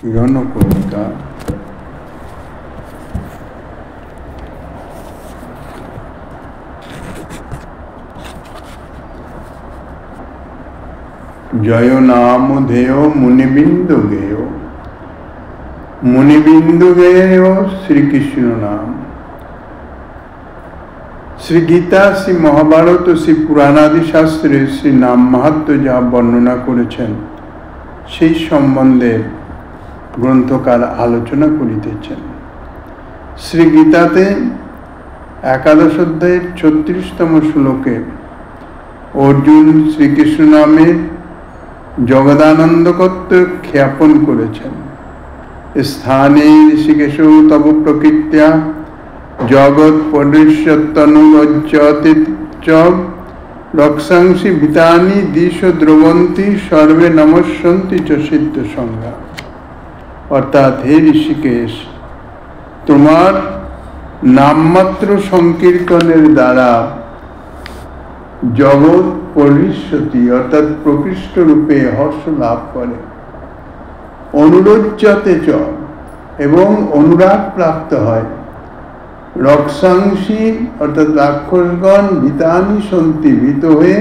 কিরণকণিকা জয় নাম ধেয় মুনিবিন্দু গেয়, মুনিবিন্দু গেয় শ্রীকৃষ্ণ নাম। শ্রী গীতা, শ্রী মহাভারত, শ্রী পুরাণাদি শাস্ত্রে শ্রী নাম মাহাত্ম্য যা বর্ণনা করেছেন সেই সম্বন্ধে গ্রন্থকার আলোচনা করিতেছেন। শ্রী গীতাতে 11 অধ্যায়ের 36তম শ্লোকে অর্জুন শ্রীকৃষ্ণ নামের জগদানন্দকত্ব জ্ঞাপন করেছেন। স্থানে ঋষিকেশ তব প্রকৃত্যা জগৎ পরিষ্যত্তনুরজ্জতি চ রক্ষাংসি ভিতানি দিশ দ্রবন্তী সর্বে নমস্যন্তি চ সিদ্ধ সংজ্ঞা। অর্থাৎ, হে ঋষিকেশ, তোমার নামমাত্র সংকীর্তনের দ্বারা জগৎ পরিষ্যতি অর্থাৎ প্রকৃষ্ট রূপে হর্ষ লাভ করে, অনুরজ্জতে চ এবং অনুরাগ প্রাপ্ত হয়, রক্ষাংসি অর্থাৎ রাক্ষসগণ ভিতানি সন্তি ভীত হয়ে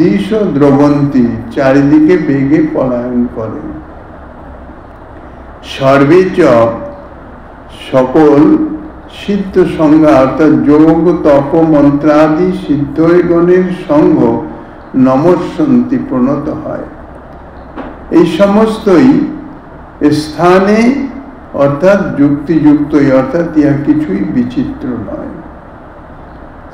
দিশ দ্রবন্তী চারিদিকে বেগে পলায়ন করে, সর্বে চ সকল সিদ্ধ সংজ্ঞা অর্থাৎ যোগ তপ মন্ত্রাদি সিদ্ধগণের সঙ্গ নমস্যন্তি প্রণত হয়। এই সমস্তই স্থানে অর্থাৎ যুক্তিযুক্তই, অর্থাৎ ইহা কিছুই বিচিত্র নয়।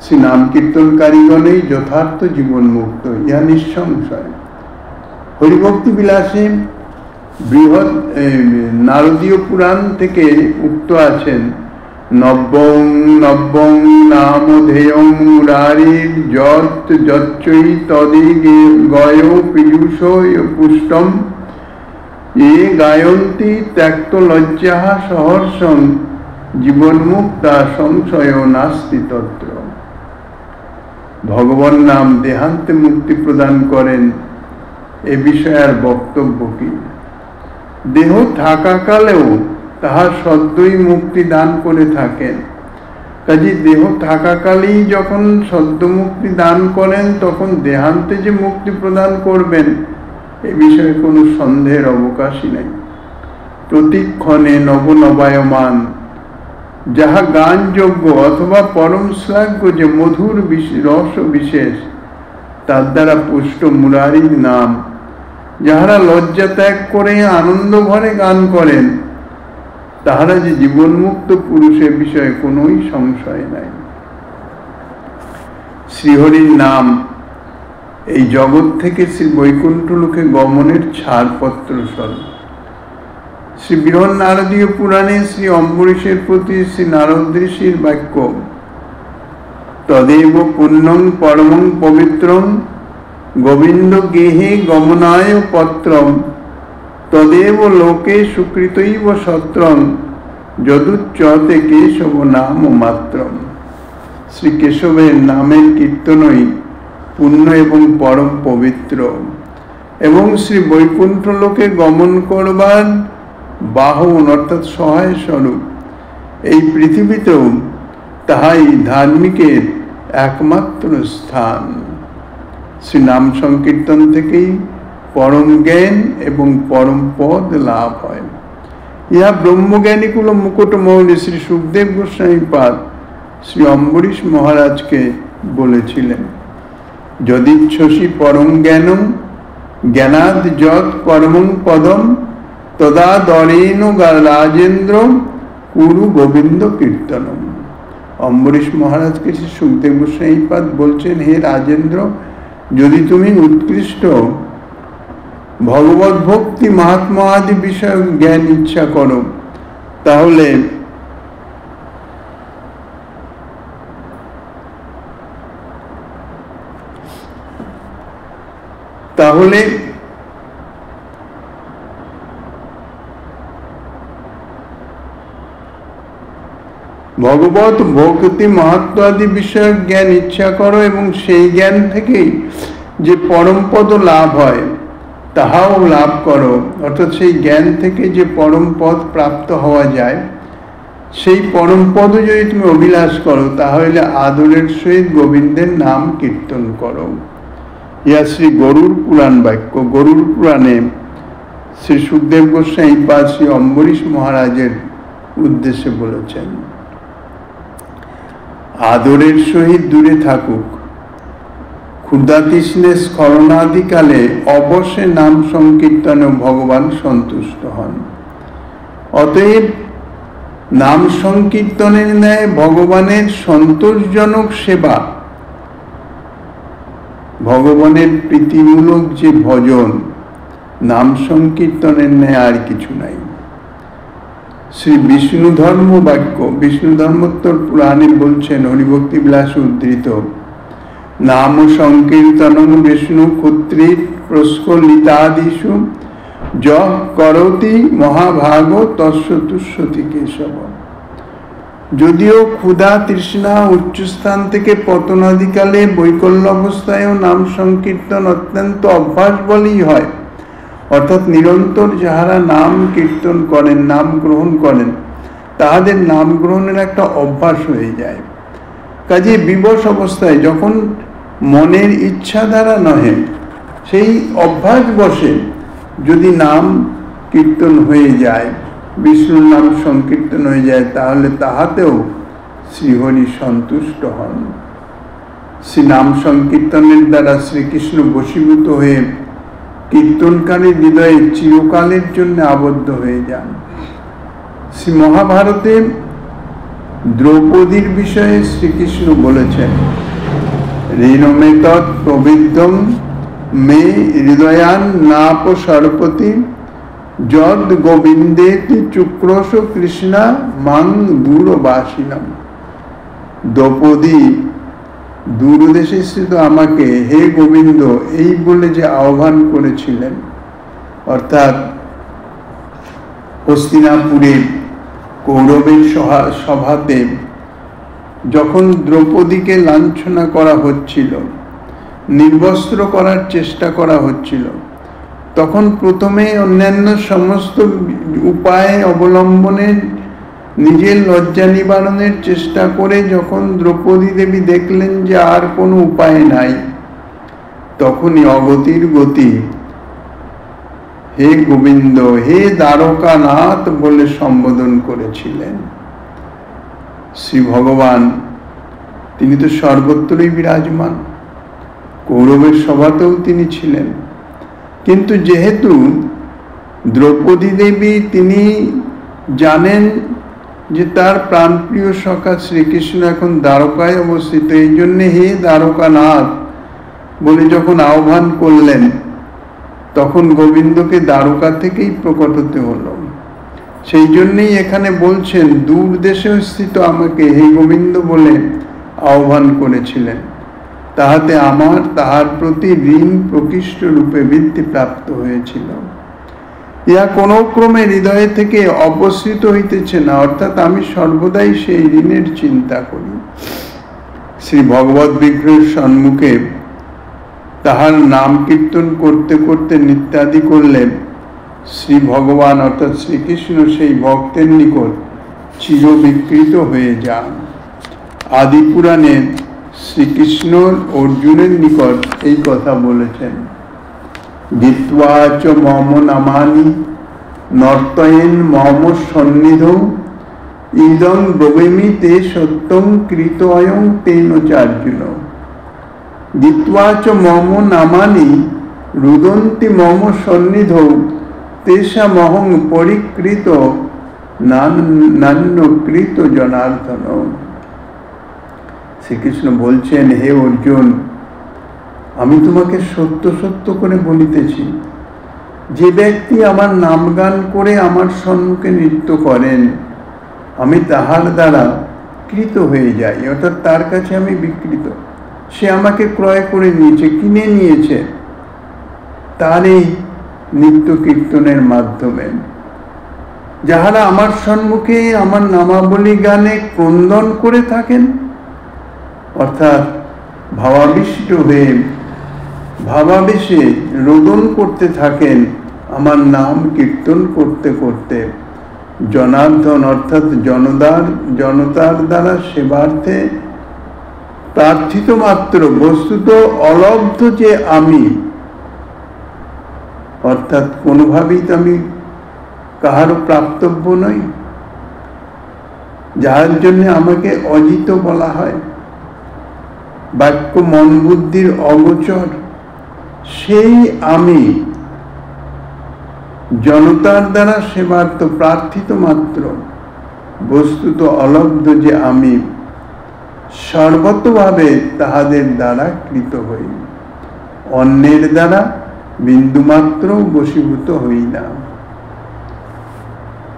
শ্রী নাম কীর্তনকারীগণেই যথার্থ জীবন মুক্ত, ইহা নিঃসংশয়। হরিভক্তি বিলাসে বৃহৎ নারদীয় পুরাণ থেকে উক্ত আছেন, নব্বং নব্বং নাম ধেয়ং মুরারির যৎ যচ্চৈ তদি গয় পীযূষ পুষ্টম এ গায়ন্তি ত্যক্ত লজ্জা সহর্ষং জীবন্মুক্তা সংশয় নাস্তি তত্র। ভগবান নাম দেহান্তে মুক্তি প্রদান করেন, এ বিষয়ে আর বক্তব্য কি? দেহ থাকাকালেও তাহা সদ্যই মুক্তি দান করে থাকেন। কাজে দেহ থাকাকালেই যখন সদ্য মুক্তি দান করেন, তখন দেহান্তে যে মুক্তি প্রদান করবেন এ বিষয়ে কোনো সন্দেহের অবকাশই নেই। প্রতিক্ষণে নবনবায়মান যাহা গানযোগ্য অথবা পরম শ্লাঘ্য যে মধুর রস বিশেষ, তার দ্বারা পুষ্ট মুরারির নাম, যাহারা লজ্জা ত্যাগ করে আনন্দ ভরে গান করেন, তাহারা যে জীবনমুক্ত পুরুষের বিষয়ে কোনোই সংশয় নাই। শ্রীহরির নাম এই জগৎ থেকে শ্রী বৈকুণ্ঠ লোকে গমনের ছাড়পত্র স্বরূপ। শ্রী বৃহৎ নারদীয় পুরাণে শ্রী অম্বরীশের প্রতি শ্রী নারদ ঋষির বাক্য, তদেব পুণ্যং পরমং পবিত্রং গোবিন্দ গেহে গমনায় পত্রম তদেব লোকে সুকৃতৈব সত্রং যদুচ্চতে কেশব নাম মাত্রম। শ্রী কেশবের নামের কীর্তনই পুণ্য এবং পরম পবিত্র, এবং শ্রী বৈকুণ্ঠ লোকে গমন করবার বাহন অর্থাৎ সহায় স্বরূপ। এই পৃথিবীতেও তাহাই ধার্মিকের একমাত্র স্থান। শ্রী নাম সংকীর্তন থেকেই পরম জ্ঞান এবং পরম পদ লাভ হয়। ইহা ব্রহ্মজ্ঞানীকুল মুকুটমৌলি শ্রী সুখদেব গোস্বামী পাদ শ্রী অম্বরীশ মহারাজকে বলেছিলেন, যদিচ্ছসি পরম জ্ঞানম জ্ঞানাদ যৎ পরমং পদম তদা দরেণ রাজেন্দ্র কুরু গোবিন্দ কীর্তনম। অম্বরীশ মহারাজকে শ্রী সুখদেব গোস্বামী পাদ বলছেন, হে রাজেন্দ্র, যদি তুমি উৎকৃষ্ট ভগবত ভক্তি মহাত্মা আদি বিষয়ক জ্ঞান ইচ্ছা করো, তাহলে ভগবত ভক্তি মাহাত্ম্য আদি বিষয়ক জ্ঞান ইচ্ছা করো এবং সেই জ্ঞান থেকেই যে পরমপদ লাভ হয় তাহাও লাভ করো। অর্থাৎ সেই জ্ঞান থেকে যে পরম পদ প্রাপ্ত হওয়া যায়, সেই পরম পদও যদি তুমি অভিলাষ করো, তাহলে আদরের সহিত গোবিন্দের নাম কীর্তন করো। ইহা শ্রী গরুড় পুরাণ বাক্য। গরুড় পুরাণে শ্রী সুখদেব গোস্বামী বা শ্রী অম্বরীশ মহারাজের উদ্দেশ্যে বলেছেন, আদরের সহিত দূরে থাকুক, ক্ষুধাতৃষ্ণে স্খলনাদিকালে অবশ্যই নাম সংকীর্তনে ভগবান সন্তুষ্ট হন। অতএব নাম সংকীর্তনের ন্যায় ভগবানের সন্তোষজনক সেবা, ভগবানের প্রীতিমূলক যে ভজন, নাম সংকীর্তনের ন্যায় আর কিছু নাই। শ্রী বিষ্ণু ধর্ম বাক্য, বিষ্ণু ধর্মোত্তর পুরাণে বলছেন, হরিভক্তি বিলাস উদ্ধৃত, নাম সংকীর্তনং বিষ্ণু ক্ষত্রি প্রস্ফুলিতাদিষু যঃ করতি মহাভাগ তস্য তুষ্যতি কেশব। যদিও ক্ষুধা তৃষ্ণা উচ্চস্থান থেকে পতনাদিকালে বৈকল্য অবস্থায়ও নাম সংকীর্তন অত্যন্ত অভ্যাস বলেই হয়। অর্থাৎ নিরন্তর যাহারা নাম কীর্তন করেন, নাম গ্রহণ করেন, তাহাদের নাম গ্রহণের একটা অভ্যাস হয়ে যায়। কাজে বিবশ অবস্থায় যখন মনের ইচ্ছা দ্বারা নহে, সেই অভ্যাস বসে যদি নাম কীর্তন হয়ে যায়, বিষ্ণুর নাম সংকীর্তন হয়ে যায়, তাহলে তাহাতেও শ্রীহরি সন্তুষ্ট হন। শ্রী নাম সংকীর্তনের দ্বারা শ্রীকৃষ্ণ বশীভূত হয়ে কীর্তনকারী হৃদয়ে চিরকালের জন্য আবদ্ধ হয়ে যান। শ্রী মহাভারতে দ্রৌপদীর বিষয়ে শ্রীকৃষ্ণ বলেছেন, ঋণমেতৎ প্রবিদ্ধং মে হৃদয়ান নাপসর্পতি যদ গোবিন্দেতি চুক্রোশ কৃষ্ণা মাং দূরবাসিনাম। দ্রৌপদী দূরদেশে স্থিত আমাকে হে গোবিন্দ এই বলে যে আহ্বান করেছিলেন, অর্থাৎ হস্তিনাপুরে কৌরবের সভাতে যখন দ্রৌপদীকে লাঞ্ছনা করা হচ্ছিল, নির্বস্ত্র করার চেষ্টা করা হচ্ছিল, তখন প্রথমে অন্যান্য সমস্ত উপায় অবলম্বনে নিজের লজ্জা নিবারণের চেষ্টা করে যখন দ্রৌপদী দেবী দেখলেন যে আর কোনো উপায় নাই, তখনই অগতির গতি হে গোবিন্দ, হে দ্বারকানাথ বলে সম্বোধন করেছিলেন। শ্রী ভগবান তিনি তো সর্বত্রই বিরাজমান, কৌরবের সভাতেও তিনি ছিলেন, কিন্তু যেহেতু দ্রৌপদী দেবী তিনি জানেন যে তার প্রাণপ্রিয় সখা শ্রীকৃষ্ণ এখন দ্বারকায় অবস্থিত, এই জন্যে হে দ্বারকানাথ বলে যখন আহ্বান করলেন, তখন গোবিন্দকে দ্বারকা থেকেই প্রকট হতে হলো। সেই জন্যই এখানে বলছেন, দূর দেশে স্থিত আমাকে হে গোবিন্দ বলে আহ্বান করেছিলেন, তাহাতে আমার তাহার প্রতি ঋণ প্রকৃষ্ট রূপে বৃদ্ধি প্রাপ্ত হয়েছিল। ইহা কোন ক্রমে হৃদয় থেকে অপসৃত হইতেছে না, অর্থাৎ আমি সর্বদাই সেই ঋণের চিন্তা করি। শ্রী ভগবত বিগ্রহের সম্মুখে তাহার নাম কীর্তন করতে করতে নিত্যাদি করলে শ্রী ভগবান অর্থাৎ শ্রীকৃষ্ণ সেই ভক্তের নিকট চিরবিকৃত হয়ে যান। আদি পুরাণে শ্রীকৃষ্ণ অর্জুনের নিকট এই কথা বলেছেন, গীত্বা চ মম নামানি নর্তয়েন মম সন্নিধৌ ইদং ব্রবীমি তে সত্যং কৃতয়ং তেন চার্জুন। গীত্বা চ মম নামানি রুদন্তি মম সন্নিধৌ তেষামহং পরিকৃত নান্যকৃত জনার্দন। শ্রীকৃষ্ণ বলছেন, হে অর্জুন, আমি তোমাকে সত্য সত্য করে বলিতেছি, যে ব্যক্তি আমার নামগান করে আমার সম্মুখে নৃত্য করেন, আমি তাহার দ্বারা কৃত হয়ে যাই, অর্থাৎ তার কাছে আমি বিকৃত। সে আমাকে ক্রয় করে নিয়েছে, কিনে নিয়েছে তার এই নিত্য কীর্তনের মাধ্যমে। যাহারা আমার সম্মুখে আমার নামাবলী গানে ক্রন্দন করে থাকেন, অর্থাৎ ভাবাবিষ্ট হয়ে ভাবাবেশে রোদন করতে থাকেন আমার নাম কীর্তন করতে করতে, জনার্দন অর্থাৎ জনতার দ্বারা সেবার্থে প্রার্থিত মাত্র, বস্তুত অলব্ধ যে আমি, অর্থাৎ কোনোভাবেই তো আমি কাহারও প্রাপ্তব্য নই, যার জন্য আমাকে অজিত বলা হয়, বাক্য মন বুদ্ধির অগোচর, সেই আমি জনতার দ্বারা সেবার্থ প্রার্থিত মাত্র, বস্তুত অলব্ধ যে আমি সর্বতভাবে তাহাদের দ্বারা কৃত হই, অন্যের দ্বারা বিন্দুমাত্র বশীভূত হই না।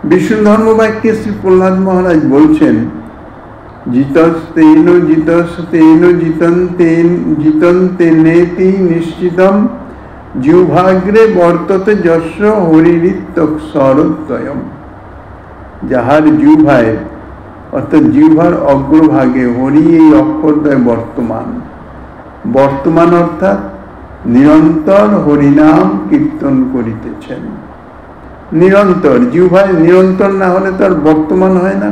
বিষ্ণু ধর্ম বাক্যে শ্রী প্রহ্লাদ মহারাজ বলছেন, জিতস্তেন জিতস্তেন জিতন্তেনেতি নিশ্চিতম জিহ্বাগ্রে বর্ততে যস্য হরিরিত্যক স্বরদ্বয়ম। যাহার জিহ্বায় অর্থাৎ জিহ্বার অগ্রভাগে হরি এই অক্ষরদ্বয় বর্তমান, বর্তমান অর্থাৎ নিরন্তর হরিনাম কীর্তন করিতেছেন। নিরন্তর, জিহ্বায় নিরন্তর না হলে তো আর বর্তমান হয় না।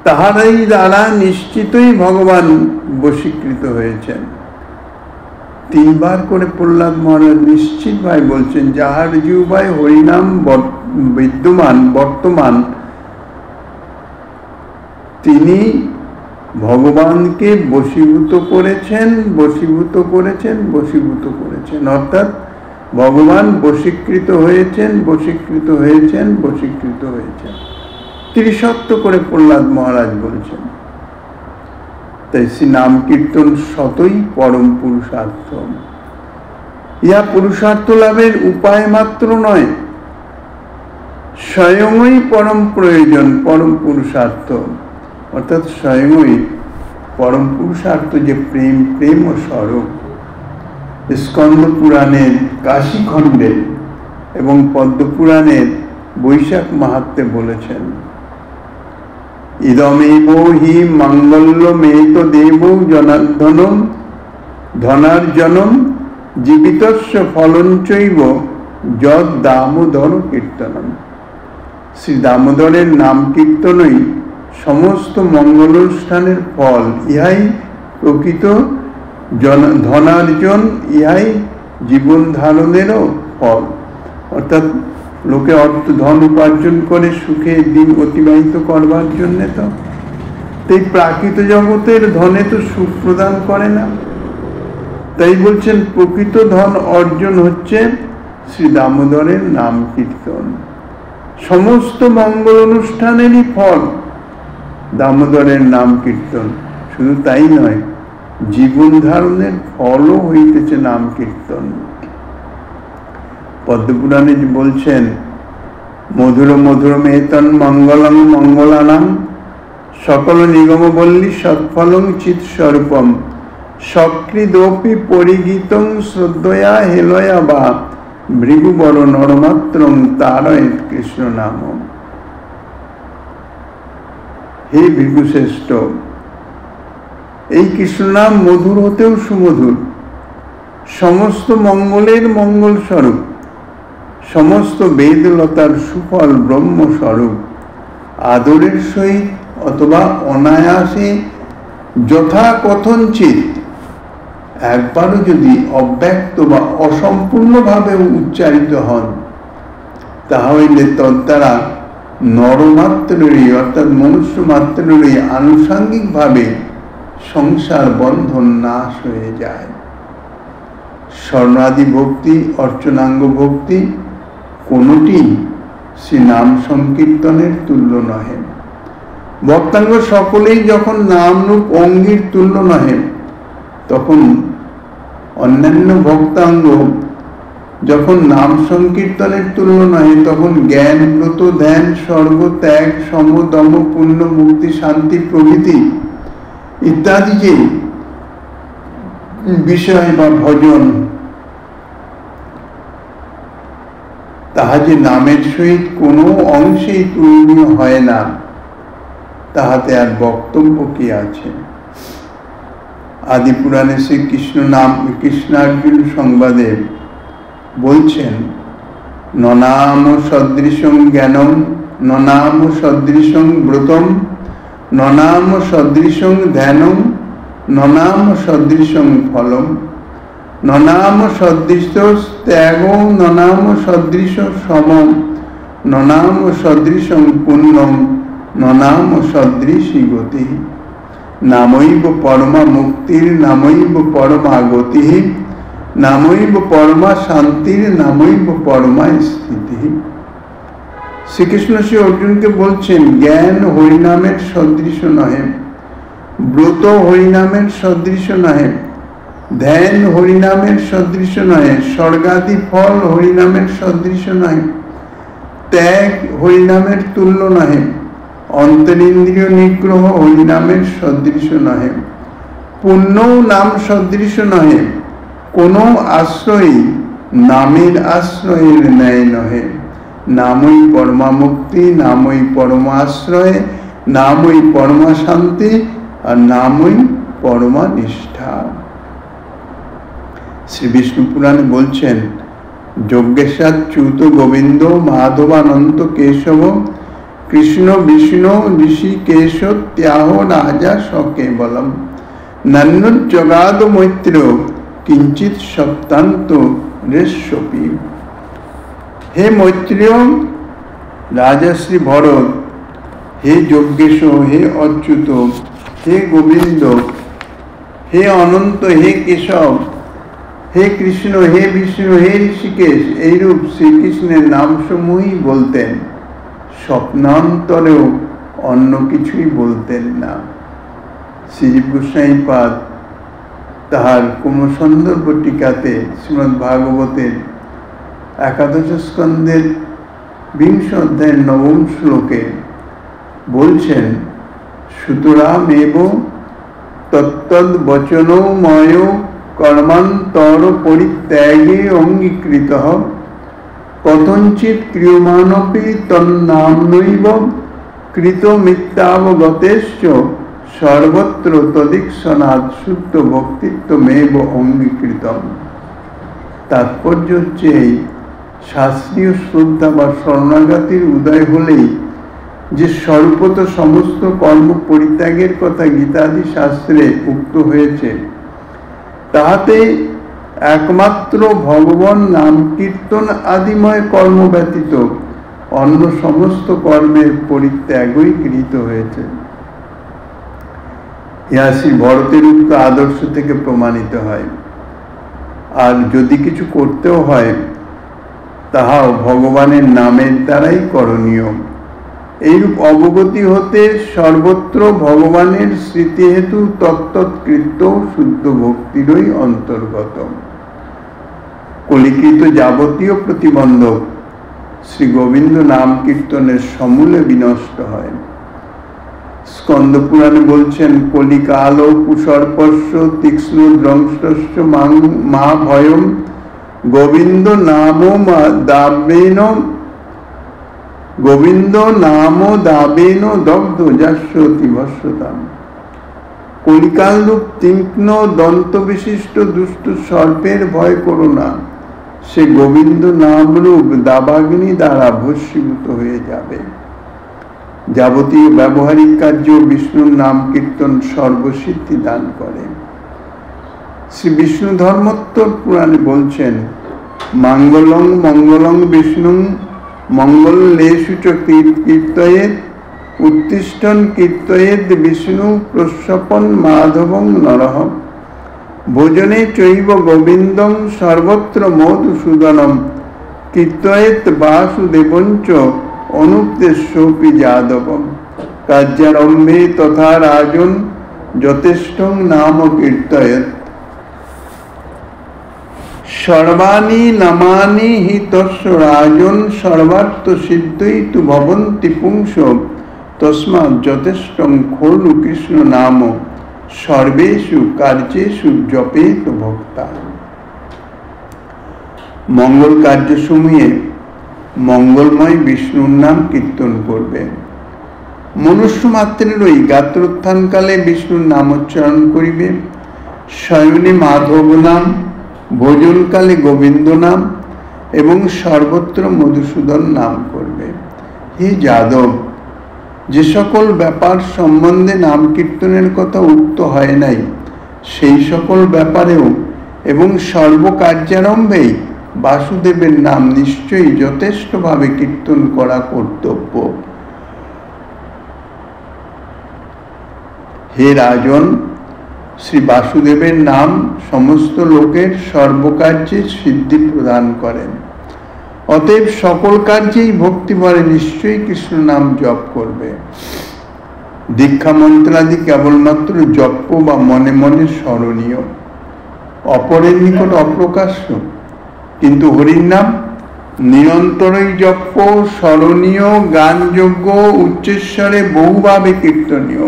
তাহারাই দ্বারা নিশ্চিতই ভগবান বশীকৃত হয়েছেন। তিনবার করে প্রহ্লাদ মহারাজ নিশ্চিত ভাই বলছেন, যাহার জিহ্বায় হরিনাম বিদ্যমান বর্তমান, তিনি ভগবানকে বশীভূত করেছেন, বশীভূত করেছেন, বশীভূত করেছেন, অর্থাৎ ভগবান বশীকৃত হয়েছেন, বশীকৃত হয়েছেন, বশীকৃত হয়েছেন। ত্রিসত্য করে প্রহ্লাদ মহারাজ বলছেন। তাই শ্রী নাম কীর্তন শতই পরম পুরুষার্থ। ইহা পুরুষার্থ লাভের উপায় মাত্র নয়, স্বয়ংই পরম প্রয়োজন, পরম পুরুষার্থ, অর্থাৎ স্বয়ংই পরম পুরুষার্থ যে প্রেম, প্রেম ও স্বরূপ। স্কন্দ পুরাণের কাশীখণ্ডে এবং পদ্মপুরাণের বৈশাখ মাহাত্ম্যে বলেছেন, ইদমেব হি মঙ্গলমেত দেব জনার্দনম ধনার্জনম জীবিতস্য ফলঞ্চৈব যদ দামোদর কীর্তনম। শ্রী দামোদরের নাম কীর্তনই সমস্ত মঙ্গলানুষ্ঠানের ফল, ইহাই প্রকৃত ধনার্জন, ইহাই জীবন ধারণেরও ফল। অর্থাৎ লোকে অর্থ ধন উপার্জন করে সুখে দিন অতিবাহিত করবার জন্যে, তো এই প্রাকৃত জগতের ধনে তো সুখ প্রদান করে না। তাই বলছেন প্রকৃত ধন অর্জন হচ্ছে শ্রী দামোদরের নাম কীর্তন। সমস্ত মঙ্গল অনুষ্ঠানেরই ফল দামোদরের নাম কীর্তন। শুধু তাই নয়, জীবন ধারণের ফলও হইতেছে নাম কীর্তন। পদ্মপুরাণে বলছেন, মধুর মধুর মেতন মঙ্গলং মঙ্গলানাং সকল নিগম বল্লী সৎফলং চিৎ স্বরূপম সকৃদপি পরিগীতং শ্রদ্ধয়া হেলয়া বা ভৃগুবর নরমাত্রং তারয়েৎ কৃষ্ণ নাম। হে ভৃগুশ্রেষ্ঠ, এই কৃষ্ণ নাম মধুর হতেও সুমধুর, সমস্ত মঙ্গলের মঙ্গল স্বরূপ, সমস্ত বেদলতার সুফল ব্রহ্মস্বরূপ। আদরের সহিত অথবা অনায়াসে যথাকথঞ্চিত একবারও যদি অব্যক্ত বা অসম্পূর্ণভাবে উচ্চারিত হন, তাহলে তদ্বারা নরমাত্রেরই অর্থাৎ মনুষ্য মাত্রেরই আনুষঙ্গিকভাবে সংসার বন্ধন নাশ হয়ে যায়। স্বর্ণাদি ভক্তি, অর্চনাঙ্গ ভক্তি কোনটি শ্রী নাম সংকীর্তনের তুল্য নহে। ভক্তাঙ্গ সকলেই যখন নামরূপ অঙ্গীর তুল্য নহে, তখন অন্যান্য ভক্তাঙ্গ যখন নাম সংকীর্তনের তুল্য নহে, তখন জ্ঞান, ব্রত, ধ্যান, স্বর্গ, ত্যাগ, সম, দম, পুণ্য, মুক্তি, শান্তি প্রভৃতি ইত্যাদি যে বিষয় বা ভজন, তাহা যে নামের সহিত কোনো অংশেই তুলনীয় হয় না, তাহাতে আর বক্তব্য কি আছে? আদি পুরাণে শ্রীকৃষ্ণ কৃষ্ণার্জুন সংবাদে বলছেন, ননাম সদৃশং জ্ঞানম, ননাম সদৃশং ব্রতম, ননাম সদৃশং ধ্যানম, ননাম সদৃশং ফলম, ননাম সদৃশ ত্যাগম, ননাম সদৃশ সমম, ননাম সদৃশং পুণ্যম, ননাম সদৃশী গতি। নামৈব পরমা মুক্তির, নামৈব পরমা গতি, নামৈব পরমা শান্তির, নামৈব পরমা স্থিতি। শ্রীকৃষ্ণ শ্রী অর্জুনকে বলছেন, জ্ঞান হরিনামের সদৃশ নহে, ব্রত হরিনামের সদৃশ নহে, ধ্যান হরিনামের সদৃশ নহে, স্বর্গাদি ফল হরিনামের সদৃশ নহে, ত্যাগ হরিনামের তুল্য নহে, অন্তরিন্দ্রিয় নিগ্রহ হরিনামের সদৃশ নহে, পুণ্য নাম সদৃশ নহে, কোন আশ্রয়ই নামের আশ্রয়ের ন্যায় নহে। নামই পরমা মুক্তি, নামই পরমা আশ্রয়, নামই পরমা শান্তি, আর নামই পরমা নিষ্ঠা। শ্রী বিষ্ণু পুরাণে বলছেন, যজ্ঞেশাচ্যুত গোবিন্দ মাধবানন্ত কেশব, কৃষ্ণ বিষ্ণু ঋষিকেশ ত্যাহ রাজা সকেবলম, নন্নুজ্জগাদ মৈত্র কিঞ্চিত সপ্তান্ত রেশ্বপি। হে মৈত্রেয় রাজশ্রী ভরত, হে যজ্ঞেশ, হে অচ্যুত, হে গোবিন্দ, হে অনন্ত, হে কেশব, হে কৃষ্ণ, হে বিষ্ণু, হে ঋষিকেশ, এইরূপ শ্রীকৃষ্ণের নামসমূহই বলতেন, স্বপ্নান্তরেও অন্য কিছুই বলতেন না। শ্রীজীব গোস্বামীপাদ তাহার কুমসন্দর্ভ টিকাতে শ্রীমদ্ ভাগবতের 11 স্কন্ধের 20 অধ্যায়ের 9 শ্লোকে বলছেন, সুতরামেব তত্তদ বচনময় কর্মান্তর পরিত্যাগে অঙ্গীকৃতঃ, কথঞ্চিৎ ক্রিয়মাণপি তন্নাম্নৈব কৃতমিত্যাবগতেশ্চ, সর্বত্র তদীক্ষণাৎ শুদ্ধ ভক্তিত্বমেব অঙ্গীকৃতম। তাৎপর্য হচ্ছে এই, শাস্ত্রীয় শ্রদ্ধা বা শরণাগতির উদয় হলেই যে স্বরূপত সমস্ত কর্ম পরিত্যাগের কথা গীতাদি শাস্ত্রে উক্ত হয়েছে, তাহাতে একমাত্র ভগবান নাম কীর্তন আদিময় কর্ম ব্যতীত অন্য সমস্ত কর্মের পরিত্যাগই গৃহীত হয়েছে। ইহা শ্রী ভরতের উক্ত আদর্শ থেকে প্রমাণিত হয়। আর যদি কিছু করতেও হয়, তাহাও ভগবানের নামের দ্বারাই করণীয়। এইরূপ অবগতি হতে সর্বত্র ভগবানের স্মৃতি হেতু তত্তৎকৃত্য শুদ্ধ ভক্তিরই অন্তর্গত। কলিকৃত যাবতীয় প্রতিবন্ধক শ্রী গোবিন্দ নাম কীর্তনের সমূলে বিনষ্ট হয়। স্কন্দ পুরাণে বলছেন, কলিকাল কুসর্পস্য তীক্ষ্ণ দ্রংষ্টস্য মা ভয়ম, গোবিন্দ নাম দাবেন, গোবিন্দ নাম দাবেন দগ্ধ যাস্যতি ভস্যতাম। কলিকাল রূপ তীক্ষ্ণ দন্ত বিশিষ্ট দুষ্ট সর্পের ভয় করো না, সে গোবিন্দ নাম রূপ দাবাগ্নি দ্বারা ভস্মীভূত হয়ে যাবে। যাবতীয় ব্যবহারিক কার্য বিষ্ণুর নাম কীর্তন সর্বসিদ্ধি দান করে। শ্রী বিষ্ণু ধর্মোত্তর পুরাণে বলছেন, মঙ্গলং মঙ্গলং বিষ্ণু মঙ্গলেষু চ কীর্তয়েৎ, উত্তিষ্ঠন কীর্তয়েৎ বিষ্ণু প্রস্বপন মাধবং নরঃ, ভোজনে চৈব গোবিন্দং সর্বত্র মধুসূদনম, কীর্তয়েৎ বাসুদেবঞ্চ অনুদ্দেশ্যপি যাদবম, কার্যারম্ভে তথা রাজন যথেষ্টং নাম কীর্তয়েৎ, সর্বাণি নামানি হি তস্য রাজন সর্বার্থ সিদ্ধই তু ভবন্তি পুংস, তস্মাৎ যথেষ্টং খলু কৃষ্ণ নাম সর্বেষু কার্যেষু জপেত ভক্তা। মঙ্গল কার্যসমূহে মঙ্গলময় বিষ্ণুর নাম কীর্তন করবে। মনুষ্য মাত্রেরই গাত্রোত্থানকালে বিষ্ণুর নামোচ্চারণ করিবে। শয়নে মাধব নাম, ভোজনকালে গোবিন্দ নাম এবং সর্বত্র মধুসূদন নাম করবে। হে যাদব, যে সকল ব্যাপার সম্বন্ধে নাম কীর্তনের কথা উক্ত হয় নাই, সেই সকল ব্যাপারেও এবং সর্বকার্যারম্ভেই বাসুদেবের নাম নিশ্চয়ই যথেষ্টভাবে কীর্তন করা কর্তব্য। হে রাজন, শ্রী বাসুদেবের নাম সমস্ত লোকের সর্বকার্যে সিদ্ধি প্রদান করেন। অতএব সকল কার্যেই ভক্তিভরে নিশ্চয়ই কৃষ্ণ নাম জপ করবে। দীক্ষা মন্ত্রাদি কেবলমাত্র জপ বা মনে মনে স্মরণীয়, অপরের নিকট অপ্রকাশ্য, কিন্তু হরির নাম নিরন্তরই জপ, স্মরণীয়, গানযোগ্য, উচ্চস্বরে বহুভাবে কীর্তনীয়।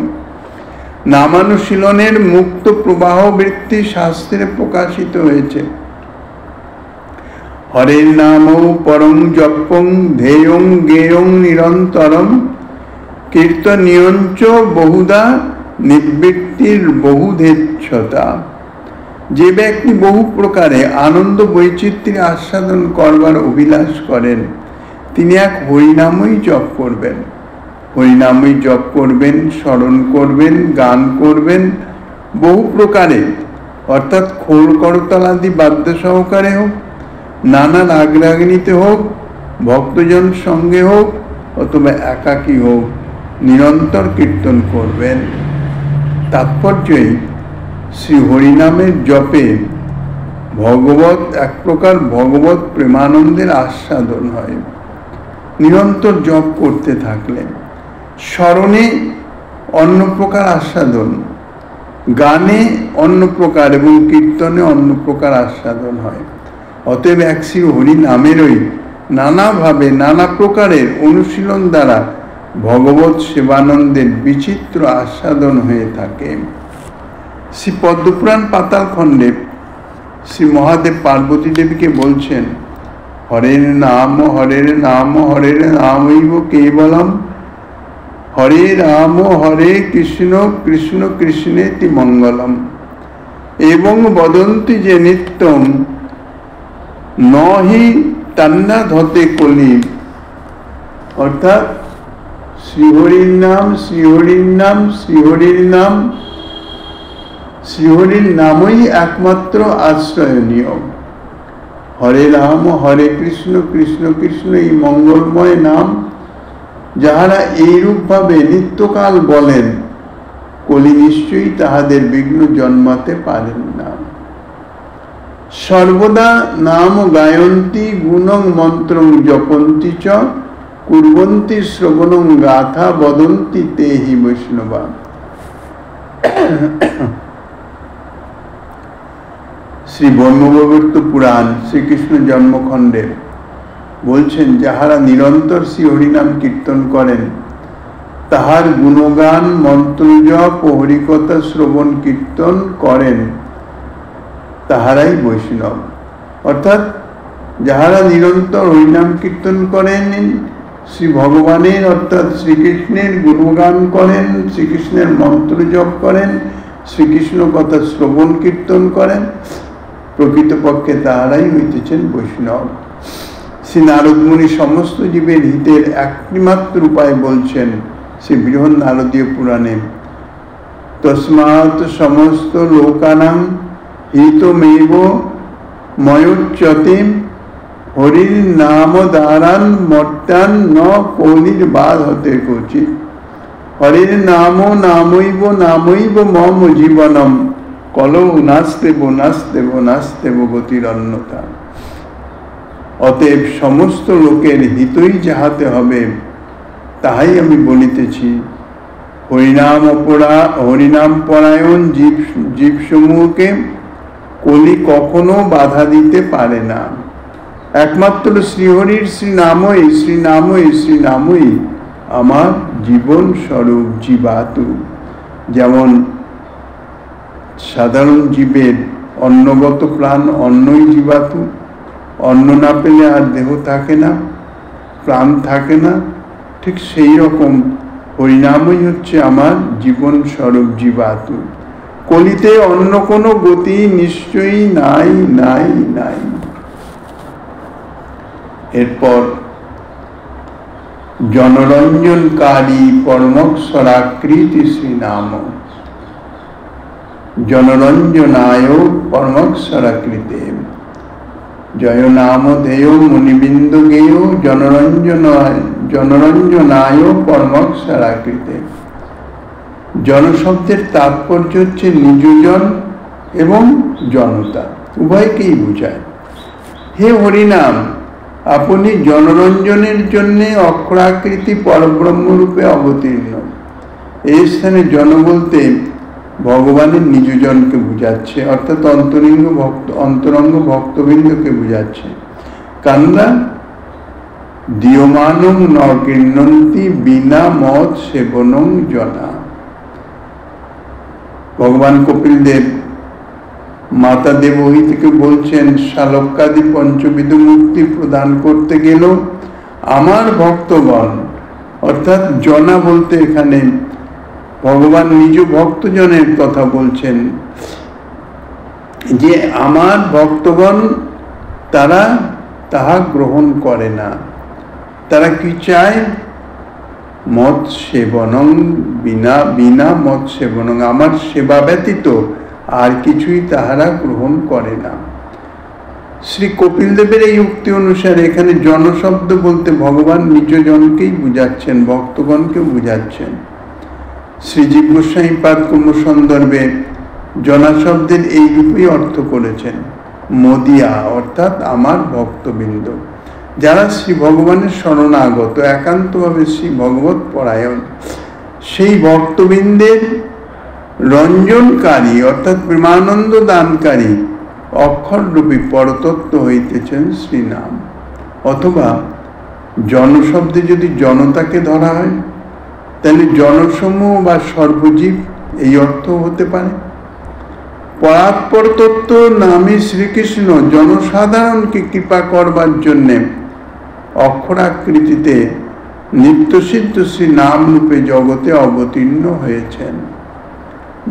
নামানুশীলনের মুক্ত প্রবাহ বৃত্তি শাস্ত্রে প্রকাশিত হয়েছে। হরের নামৌ পরং জপং ধেয়ং গেয়ং নিরন্তরম কীর্তনীয়ঞ্চ বহুধা নিবৃত্তির বহুধেচ্ছতা। যে ব্যক্তি বহু প্রকারে আনন্দ বৈচিত্র্যে আস্বাদন করবার অভিলাষ করেন, তিনি এক হরিনামই জপ করবেন। হরিনামই জপ করবেন, স্মরণ করবেন, গান করবেন বহু প্রকারে, অর্থাৎ খোল করতাল আদি বাদ্য সহকারে হোক, নানা রাগরাগিনীতে হোক, ভক্তজন সঙ্গে হোক অথবা একাকী হোক, নিরন্তর কীর্তন করবেন। তাৎপর্যই শ্রী হরিনামের জপে ভগবত এক প্রকার ভগবত প্রেমানন্দের আস্বাদন হয়। নিরন্তর জপ করতে থাকলে স্মরণে অন্য প্রকার আস্বাদন, গানে অন্য প্রকার এবং কীর্তনে অন্য প্রকার আস্বাদন হয়। অতএব এক শ্রী হরি নামেরই নানাভাবে নানা প্রকারের অনুশীলন দ্বারা ভগবত সেবানন্দের বিচিত্র আস্বাদন হয়ে থাকে। শ্রী পদ্মপুরাণ পাতাল খণ্ডে শ্রী মহাদেব পার্বতী দেবীকে বলছেন, হরের নাম হরের নাম হরের নামৈব কেবলম, হরে রাম হরে কৃষ্ণ কৃষ্ণ কৃষ্ণেতি মঙ্গলম, এবং বদন্তি যে নিত্যম নহি তান্না ধতে কলি। অর্থাৎ শ্রীহরির নাম শ্রীহরির নাম শ্রীহরির নাম শ্রীহরির নামই একমাত্র আশ্রয়নীয়। হরে রাম হরে কৃষ্ণ কৃষ্ণ কৃষ্ণ এই মঙ্গলময় নাম যাহারা এইরূপভাবে নিত্যকাল বলেন, কলি নিশ্চয়ই তাহাদের বিঘ্ন জন্মাতে পারেন না। সর্বদা নাম গায়ন্তি গুণং মন্ত্রং জপন্তি চ কুর্বন্তি শ্রবণং গাথা বদন্তি তে হি বৈষ্ণবা। শ্রী ব্রহ্মবৈবর্ত পুরাণ শ্রীকৃষ্ণ জন্মখণ্ডে বলছেন, যাহারা নিরন্তর শ্রী হরিনাম কীর্তন করেন, তাহার গুণগান মন্ত্র জপ ও হরিকথা শ্রবণ কীর্তন করেন, তাহারাই বৈষ্ণব। অর্থাৎ যাহারা নিরন্তর হরিনাম কীর্তন করেন, শ্রী ভগবানের অর্থাৎ শ্রীকৃষ্ণের গুণগান করেন, শ্রীকৃষ্ণের মন্ত্র জপ করেন, শ্রীকৃষ্ণ কথা শ্রবণ কীর্তন করেন, প্রকৃতপক্ষে তাহারাই হইতেছেন বৈষ্ণব। শ্রী নারদ মুনি সমস্ত জীবের হিতের একটিমাত্র উপায় বলছেন শ্রী বৃহৎ নারদীয় পুরাণে, তস্মাৎ সমস্ত লোকানাং হিতমেব ময়োচ্যতে হরির নাম দ্বারান মর্ত্যান ন কলির বাদ হতে কচিত। হরির নাম নামৈব নামৈব মম জীবনম কলৌ নাস্তেব নাস্তেব নাস্তেব গতির অন্যথা। অতএব সমস্ত লোকের হিতই যাহাতে হবে তাহাই আমি বলিতেছি। হরিনাম পরায়ণ জীবসমূহকে কলি কখনো বাধা দিতে পারে না। একমাত্র শ্রীহরির শ্রীনামই শ্রীনামই শ্রীনামই আমার জীবন স্বরূপ জীবাতু। যেমন সাধারণ জীবের অন্নগত প্রাণ অন্নই জীবাতু, অন্ন না পেলে আর দেহ থাকে না, প্রাণ থাকে না, ঠিক সেই রকম হরিনামই হচ্ছে আমার জীবন স্বরূপ জীবাতু। কলিতে অন্য কোনো গতি নিশ্চয়ই নাই নাই নাই। এরপর জনরঞ্জনকারী পরমক্ষরাকৃতি শ্রীনাম, জনরঞ্জনায় পরমক্ষরাকৃতে জয় নাম ধেয় মুনিবিন্দু গেয় জনরঞ্জনায় পরমক্ষরাকৃতে। জনশব্দের তাৎপর্য হচ্ছে নিজজন এবং জনতা, উভয়কেই বোঝায়। হে হরিনাম, আপনি জনরঞ্জনের জন্য অক্ষরাকৃতি পরব্রহ্মরূপে অবতীর্ণ। এই স্থানে জন বলতে ভগবানের নিজজনকে বুঝাচ্ছে, অর্থাৎ অন্তরঙ্গ ভক্তবৃন্দকে বুঝাচ্ছে। কান্না দীয়মানং ন গৃহ্ণন্তি বিনা মত সেবনং জনা। ভগবান কপিল দেব মাতা দেবহী থেকে বলছেন, শালক্যাদি পঞ্চবিধ মুক্তি প্রদান করতে গেল আমার ভক্তগণ, অর্থাৎ জনা বলতে এখানে ভগবান নিজ ভক্তজনের কথা বলছেন, যে আমার ভক্তগণ তারা তাহা গ্রহণ করে না। তারা কি চায়? মত সেবনং বিনা মত সেবনং, আমার সেবা ব্যতীত আর কিছুই তাহারা গ্রহণ করে না। শ্রী কপিল দেবের এই উক্তি অনুসারে এখানে জনশব্দ বলতে ভগবান নিজজনকেই বুঝাচ্ছেন, ভক্তগণকে বুঝাচ্ছেন। শ্রীজীব গোস্বামী পাদ কুম্ভ সন্দর্ভে জনা শব্দের এই রূপেই অর্থ করেছেন, মদিয়া অর্থাৎ আমার ভক্তবৃন্দ, যারা শ্রী ভগবানের শরণাগত, একান্তভাবে শ্রী ভগবত পরায়ণ, সেই ভক্তবৃন্দের রঞ্জনকারী অর্থাৎ প্রেমানন্দ দানকারী অক্ষররূপী পরতত্ত্ব হইতেছেন শ্রীনাম। অথবা জনশব্দে যদি জনতাকে ধরা হয়, তাহলে জনসমূহ বা সর্বজীব এই অর্থ হতে পারে। পরাৎপর তত্ত্ব নামে শ্রীকৃষ্ণ জনসাধারণকে কৃপা করবার জন্যে অক্ষরাকৃতিতে নিত্যসিদ্ধ শ্রী নাম রূপে জগতে অবতীর্ণ হয়েছেন।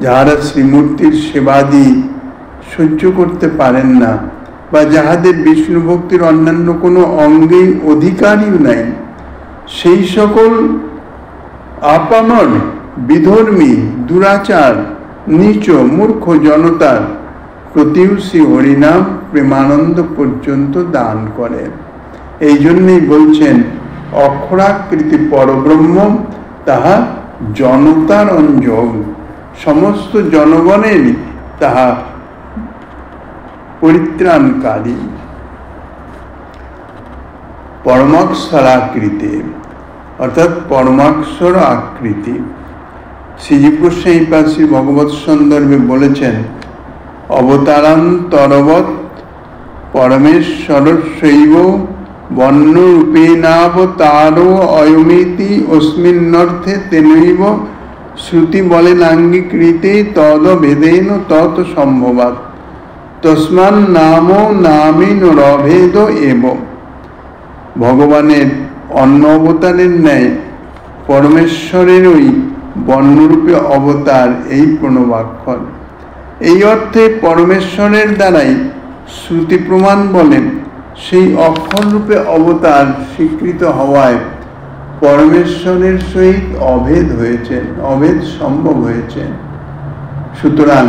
যাহারা শ্রীমূর্তির সেবাদি সহ্য করতে পারেন না, বা যাহাদের বিষ্ণু ভক্তির অন্যান্য কোনো অঙ্গেই অধিকারই নাই, সেই সকল আপামর বিধর্মী দুরাচার নীচ মূর্খ জনতার প্রতিও শ্রী হরিনাম প্রেমানন্দ পর্যন্ত দান করে। এই জন্যই বলছেন অক্ষরাকৃতি পরব্রহ্ম তাহা জনতার অঞ্জল, সমস্ত জনগণের তাহা পরিত্রাণকারী। পরমাক্ষরাকৃতি অর্থাৎ পরমাক্ষর আকৃতি। শ্রীজীব গোস্বামী পাদ শ্রী ভগবত সন্দর্ভে বলেছেন, অবতারান্তরবৎ পরমেশ্বরস্যৈব বর্ণরূপেণাবতারো অয়মিতি অস্মিন্নর্থে তেনৈব শ্রুতি বলেনাঙ্গীকৃতে তদভেদেন তত সম্ভবাৎ তস্মাৎ নামো নামেন রভেদ এব। ভগবানের অন্য অবতারের ন্যায় পরমেশ্বরেরই বর্ণরূপে অবতার এই প্রণবাক্ষর। এই অর্থে পরমেশ্বরের দ্বারাই শ্রুতি প্রমাণ বলেন সেই অক্ষররূপে অবতার স্বীকৃত হওয়ায় পরমেশ্বরের সহিত অভেদ হয়েছেন, অভেদ সম্ভব হয়েছে। সুতরাং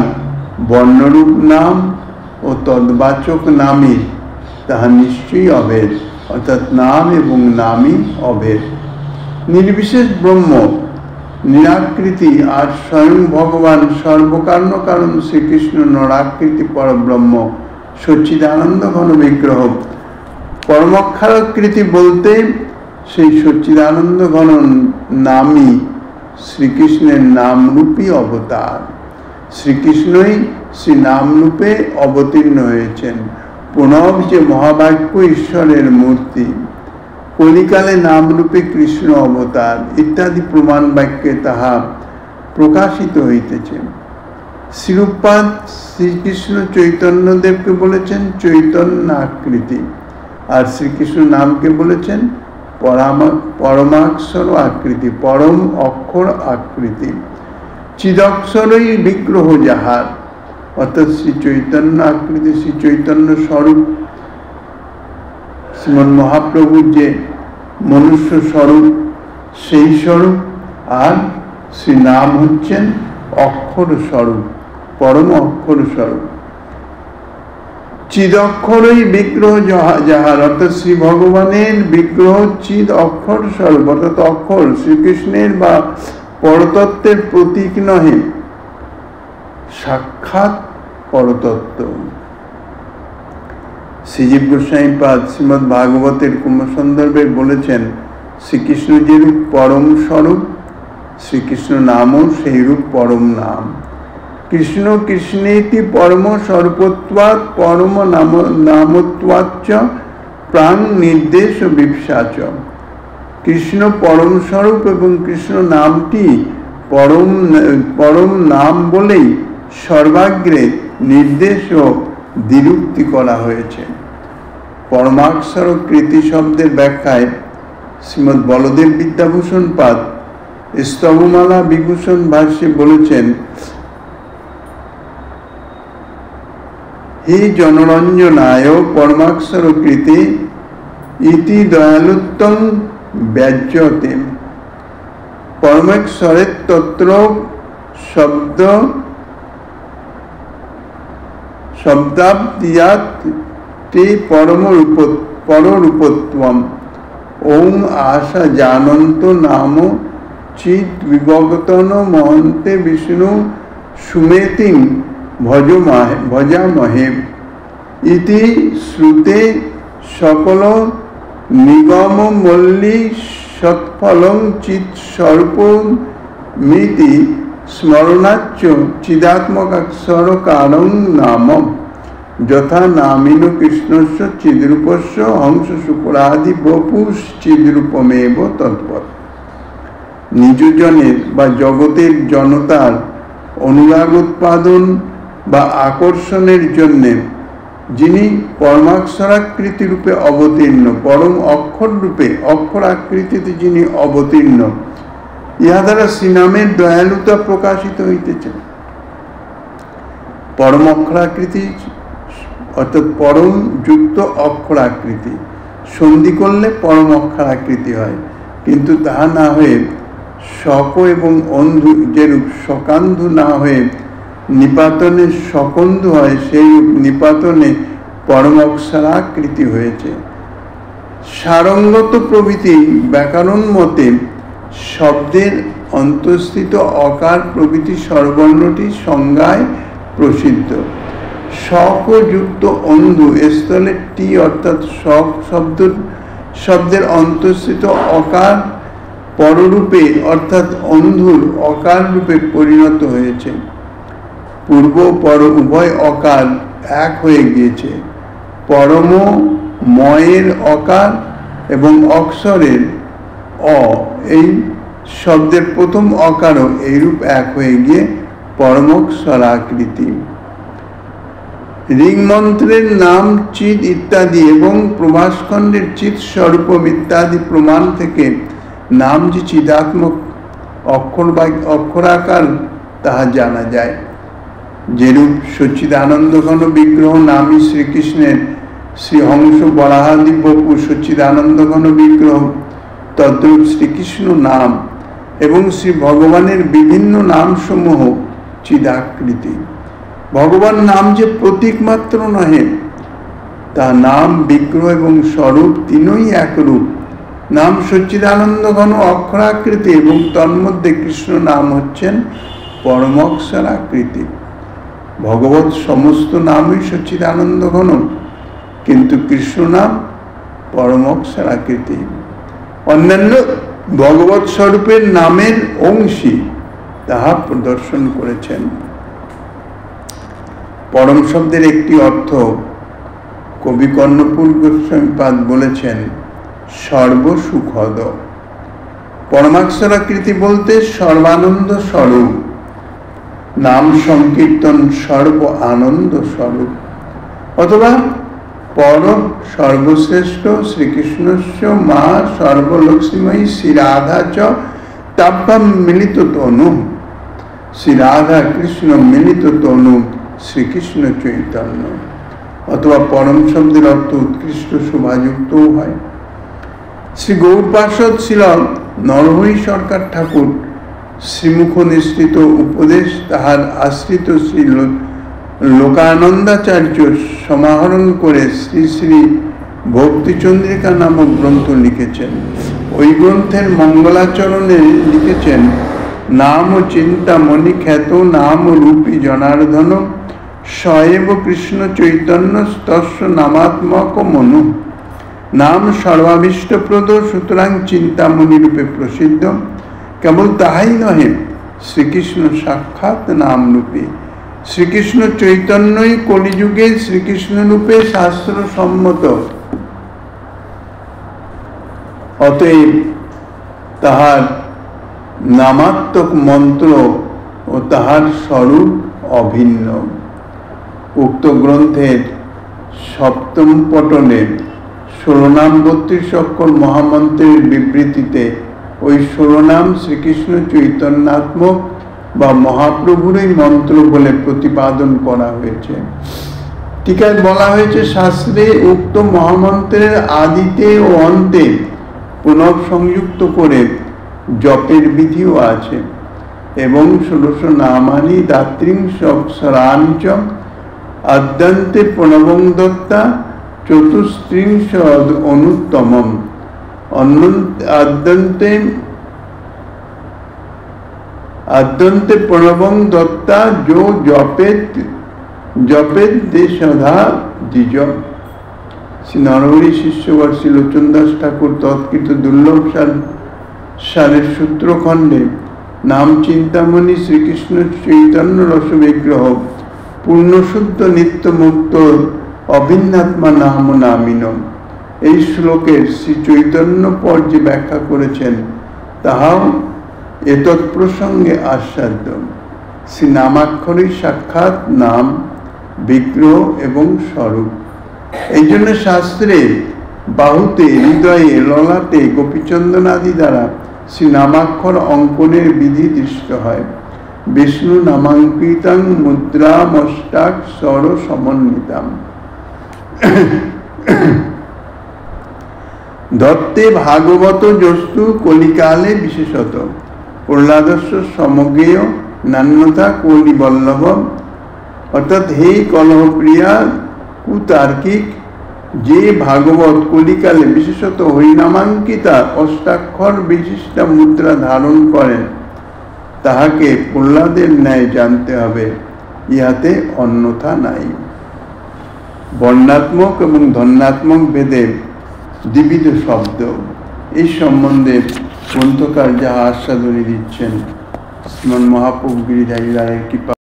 বর্ণরূপ নাম ও তদ্বাচক নামে তাহা নিশ্চয়ই অভেদ, অর্থাৎ নাম এবং নামই অভেদ। নির্বিশেষ ব্রহ্ম নিরাকৃতি আর স্বয়ং ভগবান সর্বকারণ কারণ শ্রীকৃষ্ণ নরাকৃতি পরব্রহ্ম সচ্চিদানন্দ ঘন বিগ্রহ। পরমক্ষরাকৃতি বলতে সেই সচ্চিদানন্দ ঘন নামই শ্রীকৃষ্ণের নামরূপী অবতার। শ্রীকৃষ্ণই শ্রী নামরূপে অবতীর্ণ হয়েছেন। প্রণব যে মহাবাক্য ঈশ্বরের মূর্তি, কলিকালে নামরূপে কৃষ্ণ অবতার ইত্যাদি প্রমাণ বাক্যে তাহা প্রকাশিত হইতেছে। শ্রীরূপপাদ শ্রীকৃষ্ণ চৈতন্যদেবকে বলেছেন চৈতন্যাকৃতি, আর শ্রীকৃষ্ণ নামকে বলেছেন পরমাক্ষর আকৃতি, পরম অক্ষর আকৃতি। চিদক্ষরই বিগ্রহ যাহার, অর্থাৎ শ্রী চৈতন্য আকৃতি, শ্রী চৈতন্য স্বরূপ, শ্রীমন মহাপ্রভুর যে মনুষ্য স্বরূপ সেই স্বরূপ, আর শ্রী নাম হচ্ছেন অক্ষর স্বরূপ, পরম অক্ষর স্বরূপ। চিদক্ষরই বিগ্রহ যাহার, অর্থাৎ শ্রী ভগবানের বিগ্রহ চিদ অক্ষর স্বরূপ, অর্থাৎ অক্ষর শ্রীকৃষ্ণের বা পরতত্ত্বের প্রতীক নহে, সাক্ষাৎ পরতত্ত্ব। শ্রীজীব গোস্বামীপাদ শ্রীমদ্ ভাগবতের কুম্ভসন্দর্ভে বলেছেন, শ্রীকৃষ্ণ যেরূপ পরম স্বরূপ, শ্রীকৃষ্ণ নামও সেইরূপ পরম নাম। কৃষ্ণ কৃষ্ণেতি পরম স্বরূপত্বাৎ পরম নামত্বাচ্চ প্রাণ নির্দেশ বিপ্সাচ। কৃষ্ণ পরম স্বরূপ এবং কৃষ্ণ নামটি পরম নাম বলেই সর্বাগ্রে নির্দেশ ও দ্বিরুক্তি করা হয়েছে। পরমাক্ষর কৃতি শব্দের ব্যাখ্যায় শ্রীমদ্ বলদেব বিদ্যাভূষণ পাদ স্তবমালা বিভূষণ ভাষ্যে বলেছেন, হি জনরঞ্জনায় পরমাক্ষর কৃতি ইতি দয়ালুত্তম ব্যাজ্যতে। পরমেশ্বরের তত্র শব্দাব্দিয়াত তে পররূপত্বম। ওম আশা জানন্ত নাম চিত বিভগতন মহন্তে বিষ্ণু সুমেতিং ভজামহে ইতি শ্রুতে সকল নিগম মল্লী সৎফলং চিৎ স্বরূপমিতি স্মরণাচ্চ চিদাত্মকাক্ষর কারং নাম যথা নামিনো কৃষ্ণস্য চিদ্রূপস্য হংস শুক্রাদি বপুষ চিদ্রূপমেব তৎপর। নিজজনের বা জগতের জনতার অনুরাগ উৎপাদন বা আকর্ষণের জন্যে যিনি পরমাক্ষরাকৃতি রূপে অবতীর্ণ, পরম অক্ষর রূপে অক্ষরাকৃতিতে যিনি অবতীর্ণ, ইহা দ্বারা শ্রীনামের দয়ালুতা প্রকাশিত হইতেছে। পরম অক্ষরাকৃতি অর্থাৎ পরম যুক্ত অক্ষরাকৃতি, সন্ধি করলে পরম অক্ষরাকৃতি হয়, কিন্তু তাহা না হয়ে শক এবং অন্ধু যেরূপ শকান্ধু না হয়ে নিপাতনে সকন্ধু হয়, সেই রূপ নিপাতনে পরম অক্ষরাকৃতি হয়েছে। সারঙ্গত প্রভৃতি ব্যাকরণ মতে শব্দের অন্তঃস্থিত অকার প্রভৃতি স্বরবর্ণটি সংজ্ঞায় প্রসিদ্ধ। শকযুক্ত অন্ধু স্থলে টি অর্থাৎ শক শব্দের অন্তঃস্থিত অকার পররূপে অর্থাৎ অন্ধুর অকার রূপে পরিণত হয়েছে। পূর্ব পর উভয় অকার এক হয়ে গিয়েছে। পরম ময়ের অকার এবং অক্ষরের অ, এই শব্দের প্রথম অকারও এইরূপ এক হয়ে গিয়ে পরমক্ষরাকৃতি। ঋং মন্ত্রের নাম চিৎ ইত্যাদি এবং প্রভাসখণ্ডের চিৎ স্বরূপম ইত্যাদি প্রমাণ থেকে নাম যে চিদাত্মক অক্ষরাকার তাহা জানা যায়। যেরূপ সচ্চিদানন্দঘন বিগ্রহ নামই শ্রীকৃষ্ণের শ্রীহংস বরাহাদি বপু সচ্চিদানন্দঘন বিগ্রহ, তদ্রূপ শ্রীকৃষ্ণ নাম এবং শ্রী ভগবানের বিভিন্ন নামসমূহ চিদাকৃতি। ভগবান নাম যে প্রতীক মাত্র নহে, তা নাম বিগ্রহ এবং স্বরূপ তিনই একরূপ। নাম সচ্চিদানন্দ ঘন অক্ষরাকৃতি এবং তন্মধ্যে কৃষ্ণ নাম হচ্ছেন পরমক্ষরাকৃতি। ভগবত সমস্ত নামই সচ্চিদানন্দ ঘন, কিন্তু কৃষ্ণ নাম পরমক্ষরাকৃতি। অন্যান্য ভগবত স্বরূপের নামের অংশী তাহা প্রদর্শন করেছেন। পরম শব্দের একটি অর্থ কবি কর্ণপুর গোস্বামীপাদ বলেছেন সর্বসুখদ। পরমাক্ষরাকৃতি বলতে সর্বানন্দ স্বরূপ, নাম সংকীর্তন সর্ব আনন্দ স্বরূপ, অথবা পর সর্বশ্রেষ্ঠ শ্রীকৃষ্ণস্য মা সর্বলক্ষ্মীময়ী শ্রী রাধা চ তাভ্যাম মিলিত তনু। শ্রী রাধা কৃষ্ণ মিলিত তনু শ্রীকৃষ্ণ চৈতন্য, অথবা পরম শব্দের অর্থ উৎকৃষ্ট শোভাযুক্তও হয়। শ্রী গৌরপার্ষদ ছিল নরহরি সরকার ঠাকুর শ্রীমুখ নিঃসৃত উপদেশ তাহার আশ্রিত শ্রী লোকানন্দাচার্য সমাহরণ করে শ্রী শ্রী ভক্তিচন্দ্রিকা নামক গ্রন্থ লিখেছেন। ওই গ্রন্থের মঙ্গলাচরণে লিখেছেন, নাম চিন্তামণি খ্যাত নাম রূপী জনার্দন সয়েব কৃষ্ণ চৈতন্য তস্য নামাত্মক মনু। নাম সর্বাভীষ্টপ্রদ, সুতরাং চিন্তামণি রূপে প্রসিদ্ধ। কেবল তাহাই নহে, শ্রীকৃষ্ণ সাক্ষাৎ নাম রূপী। শ্রীকৃষ্ণ চৈতন্যই কলিযুগে শ্রীকৃষ্ণ রূপে শাস্ত্র সম্মত। অতএব তাহার নামাত্মক মন্ত্র ও তাহার স্বরূপ অভিন্ন। উক্ত গ্রন্থের সপ্তম পটলে 16 নাম 32 অক্ষর মহামন্ত্রের বিবৃতিতে ওই 16 নাম শ্রীকৃষ্ণ চৈতন্যাত্মক বা মহাপ্রভুরই মন্ত্র বলে প্রতিপাদন করা হয়েছে। টিকায় বলা হয়েছে, শাস্ত্রে উক্ত মহামন্ত্রের আদিতে ও অন্তে পুনঃসংযুক্ত করে জপের বিধিও আছে এবং 16 নামানি দাত্রিংশ অক্ষরাঞ্চ আদ্যন্তে প্রণবং দত্তা চতুস্ত্রিংশ অনুত্তমম। আদ্যন্তে প্রণবং দত্তা যো জপেত দেশধা দ্বিজ। শ্রী নরহরি শিষ্যগণ শ্রী লোচন দাস ঠাকুর তৎকৃত দুর্লভ সারের সূত্রখণ্ডে নাম চিন্তামণি শ্রীকৃষ্ণ চৈতন্য রস বিগ্রহ পূর্ণশুদ্ধ নিত্যমুক্ত অভিন্নাত্মা নাম নামিন এই শ্লোকের শ্রী চৈতন্য পর্যে ব্যাখ্যা করেছেন, তাহাও এতৎ প্রসঙ্গে আস্বাদ্য। শ্রী নামাক্ষরই সাক্ষাৎ নাম, বিগ্রহ এবং স্বরূপ। এই জন্য শাস্ত্রে বাহুতে, হৃদয়ে, ললাটে গোপীচন্দন আদি দ্বারা শ্রী নামাক্ষর অঙ্কনের বিধি দৃষ্ট হয়। বিষ্ণু নামাঙ্কিতাং মুদ্রামষ্টাক স্বর সমন্বিতাম। দত্তে ভাগবত যস্তু কলিকালে বিশেষত প্রহ্লাদস্য সমজ্ঞেয় নান্যথা কলি বল্লভ। অর্থাৎ হে কলহপ্রিয়া কুতার্কিক, যে ভাগবত কলিকালে বিশেষত হরিনামাঙ্কিতা অষ্টাক্ষর বিশিষ্ট মুদ্রা ধারণ করেন, তাহাকে প্রহ্লাদের ন্যায় জানতে হবে, ইহাতে অন্যথা নাই। বর্ণাত্মক এবং ধন্যাত্মক ভেদে দ্বিবিধ শব্দ, এই সম্বন্ধে গ্রন্থকার যাহা আস্বাদনী দিচ্ছেন, শ্রীমন মহাপ্রভু গিরিধারী রায়ের কৃপা।